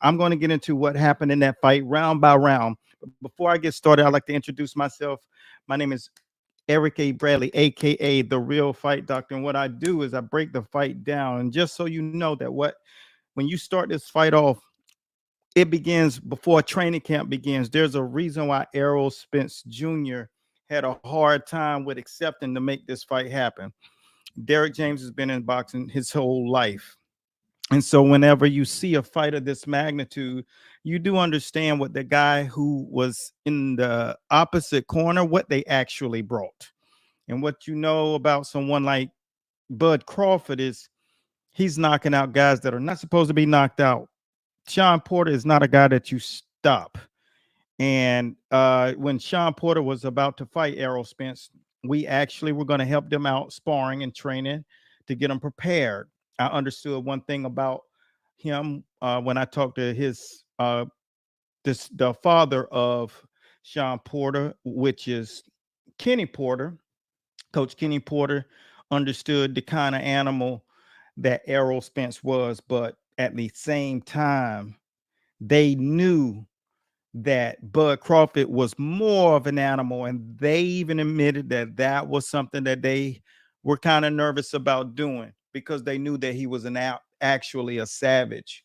I'm going to get into what happened in that fight round by round. But before I get started, I'd like to introduce myself. My name is Eric A. Bradley, aka the Real Fight Doctor. And what I do is I break the fight down. And just so you know that when you start this fight off, it begins before training camp begins. There's a reason why Errol Spence Jr. had a hard time with accepting to make this fight happen. Derek James has been in boxing his whole life. And so whenever you see a fight of this magnitude, you do understand what the guy who was in the opposite corner, what they actually brought. And what you know about someone like Bud Crawford is he's knocking out guys that are not supposed to be knocked out. Sean Porter is not a guy that you stop. And when Sean Porter was about to fight Errol Spence, we actually were going to help them out sparring and training to get them prepared. I understood one thing about him when I talked to the father of Sean Porter, which is Kenny Porter. Coach Kenny Porter understood the kind of animal that Errol Spence was, but at the same time, they knew that Bud Crawford was more of an animal, and they even admitted that that was something that they were kind of nervous about doing because they knew that he was actually a savage.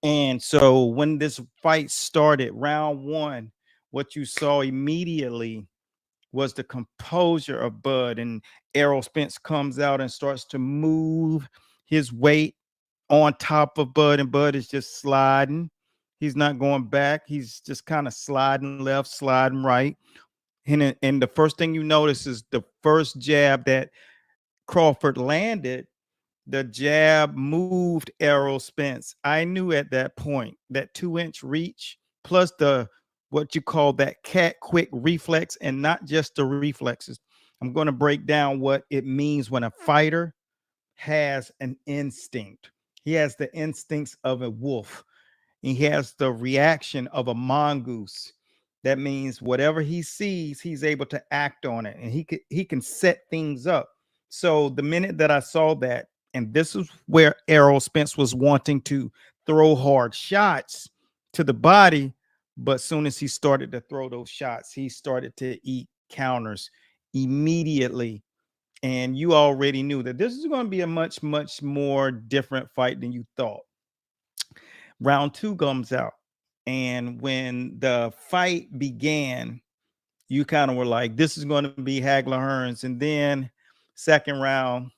And so when this fight started, round one, what you saw immediately was the composure of Bud, and Errol Spence comes out and starts to move his weight on top of Bud, and Bud is just sliding. He's not going back. He's just kind of sliding left, sliding right. And the first thing you notice is the first jab that Crawford landed, the jab moved Errol Spence. I knew at that point that 2-inch reach plus the what you call that cat quick reflex, and not just the reflexes. I'm going to break down what it means when a fighter has an instinct. He has the instincts of a wolf. He has the reaction of a mongoose. That means whatever he sees, he's able to act on it, and he can set things up. So the minute that I saw that, and this is where Errol Spence was wanting to throw hard shots to the body, but as soon as he started to throw those shots, he started to eat counters immediately. And you already knew that this is going to be a much, much more different fight than you thought. Round two comes out. And when the fight began, you kind of were like, this is going to be Hagler Hearns. And then second round,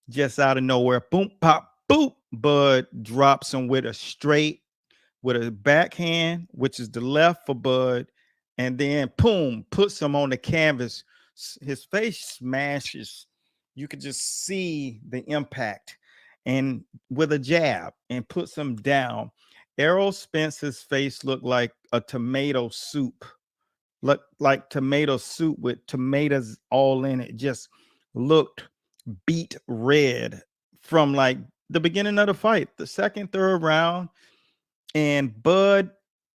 just out of nowhere, boom, pop, boop, Bud drops him with a backhand, which is the left for Bud. And then boom, puts him on the canvas. His face smashes. You could just see the impact. And with a jab, and puts him down. Errol Spence's face looked like a tomato soup, like tomato soup with tomatoes all in it. Just looked beet red from like the beginning of the fight, the second, third round. And Bud,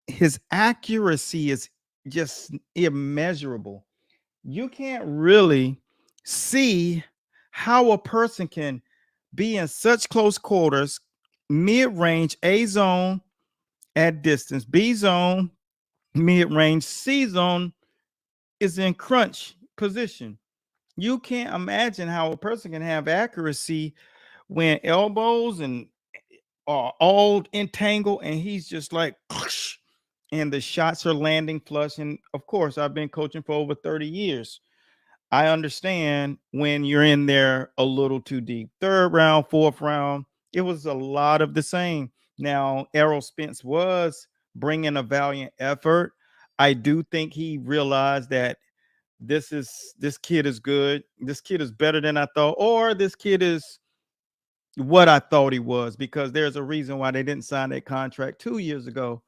his accuracy is just immeasurable. You can't really see how a person can be in such close quarters, mid-range, A zone at distance, B zone, mid-range, C zone is in crunch position. You can't imagine how a person can have accuracy when elbows and are all entangled, and he's just like, and the shots are landing flush. And of course, I've been coaching for over 30 years. I understand when you're in there a little too deep. Third round, fourth round, it was a lot of the same. Now, Errol Spence was bringing a valiant effort. I do think he realized that this kid is good. This kid is better than I thought, or this kid is what I thought he was, because there's a reason why they didn't sign that contract 2 years ago,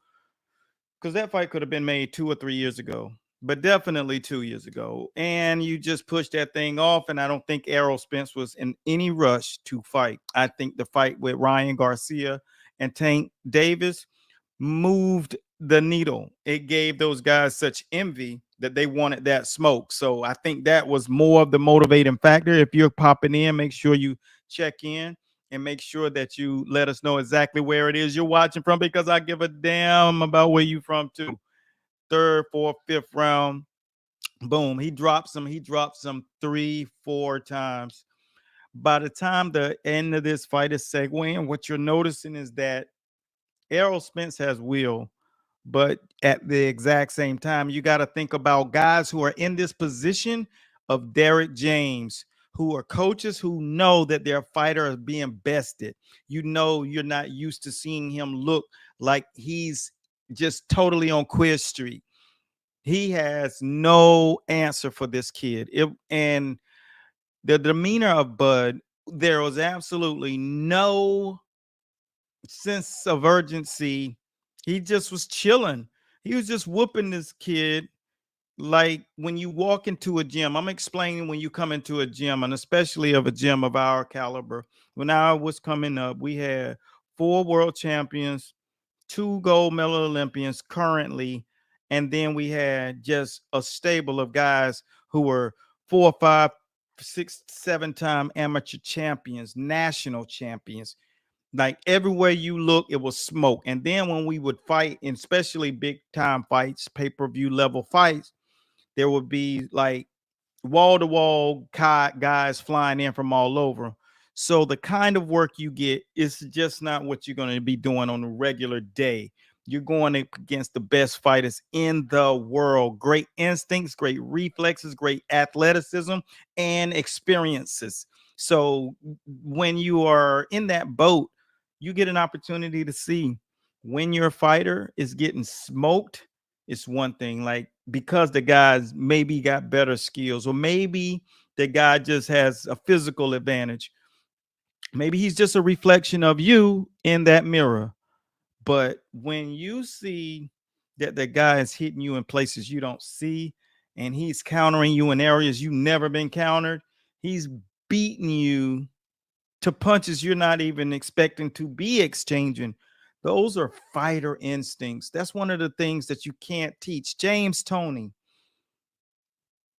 because that fight could have been made 2 or 3 years ago, but definitely 2 years ago. And you just pushed that thing off. And I don't think Errol Spence was in any rush to fight. I think the fight with Ryan Garcia and Tank Davis moved the needle. It gave those guys such envy that they wanted that smoke. So I think that was more of the motivating factor. If you're popping in, make sure you check in. and make sure that you let us know exactly where it is you're watching from, because I give a damn about where you from too. Third, fourth, fifth round. Boom. He drops some 3, 4 times. By the time the end of this fight is segueing, what you're noticing is that Errol Spence has will, but at the exact same time, you got to think about guys who are in this position of Derek James, who are coaches who know that their fighter is being bested. You know, you're not used to seeing him look like he's just totally on Quiz Street. He has no answer for this kid. And the demeanor of Bud, there was absolutely no sense of urgency. He just was chilling. He was just whooping this kid. Like when you walk into a gym, I'm explaining when you come into a gym, and especially of a gym of our caliber. When I was coming up, we had 4 world champions, 2 gold medal Olympians currently, and then we had just a stable of guys who were 4, 5, 6, 7 time amateur champions, national champions. Like everywhere you look, it was smoke. And then when we would fight, and especially big time fights, pay-per-view level fights, there would be like wall to wall guys flying in from all over. So the kind of work you get is just not what you're going to be doing on a regular day. You're going against the best fighters in the world. Great instincts, great reflexes, great athleticism, and experiences. So when you are in that boat, you get an opportunity to see when your fighter is getting smoked. It's one thing, like because the guys maybe got better skills, or maybe the guy just has a physical advantage. Maybe he's just a reflection of you in that mirror. But when you see that the guy is hitting you in places you don't see, and he's countering you in areas you've never been countered, he's beating you to punches you're not even expecting to be exchanging. Those are fighter instincts. That's one of the things that you can't teach. James Toney,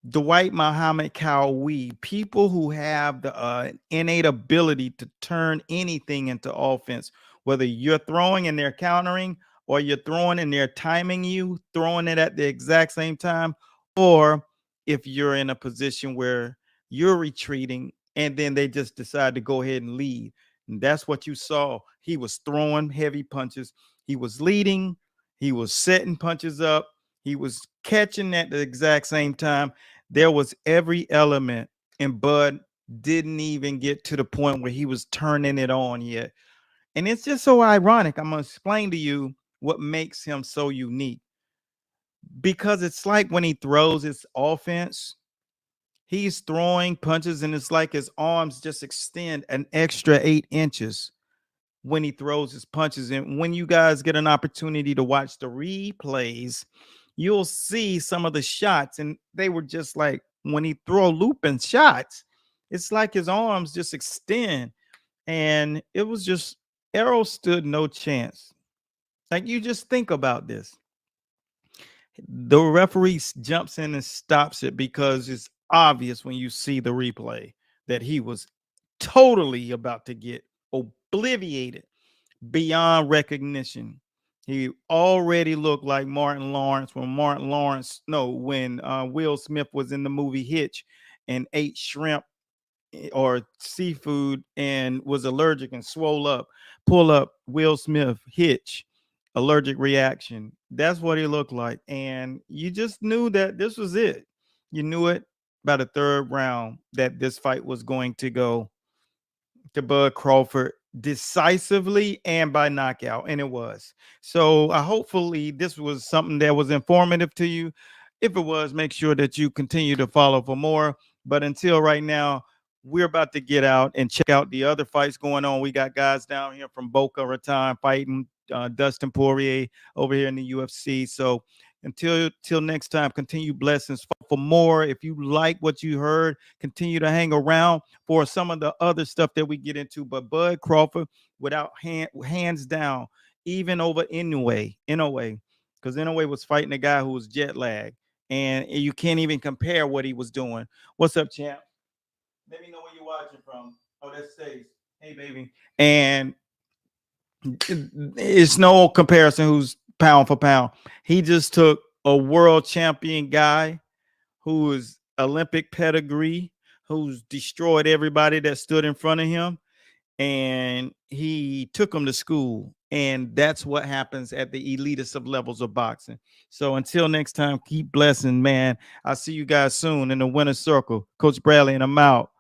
Dwight Muhammad Cowie, people who have the innate ability to turn anything into offense, whether you're throwing and they're countering, or you're throwing and they're timing you, throwing it at the exact same time, or if you're in a position where you're retreating and then they just decide to go ahead and lead. And that's what you saw. He was throwing heavy punches, he was leading, he was setting punches up, he was catching at the exact same time. There was every element, and Bud didn't even get to the point where he was turning it on yet. And it's just so ironic. I'm going to explain to you what makes him so unique, because it's like when he throws his offense, he's throwing punches and it's like his arms just extend an extra 8 inches when he throws his punches. And when you guys get an opportunity to watch the replays, you'll see some of the shots, and they were just like when he throw looping shots, it's like his arms just extend, and it was just Errol stood no chance. Like you just think about this. The referee jumps in and stops it because it's obvious when you see the replay that he was totally about to get obliviated beyond recognition. He already looked like Martin Lawrence when Will Smith was in the movie Hitch and ate shrimp or seafood and was allergic and swole up. Pull up Will Smith Hitch, allergic reaction. That's what he looked like. And you just knew that this was it. You knew it by the third round that this fight was going to go to Bud Crawford decisively and by knockout, and it was. So hopefully this was something that was informative to you. If it was, make sure that you continue to follow for more. But until right now, we're about to get out and check out the other fights going on. We got guys down here from Boca Raton fighting Dustin Poirier over here in the UFC. So until next time, continue blessings for more. If you like what you heard, continue to hang around for some of the other stuff that we get into. But Bud Crawford, without hands down, even over Inoue, because Inoue was fighting a guy who was jet lagged, and you can't even compare what he was doing. What's up, champ? Let me know where you're watching from. Oh, that's Stace. Hey, baby. And it's no comparison who's pound for pound. He just took a world champion guy who is Olympic pedigree, who's destroyed everybody that stood in front of him, and he took him to school. And that's what happens at the elitist of levels of boxing. So until next time, keep blessing, man. I'll see you guys soon in the winner's circle. Coach Bradley, and I'm out.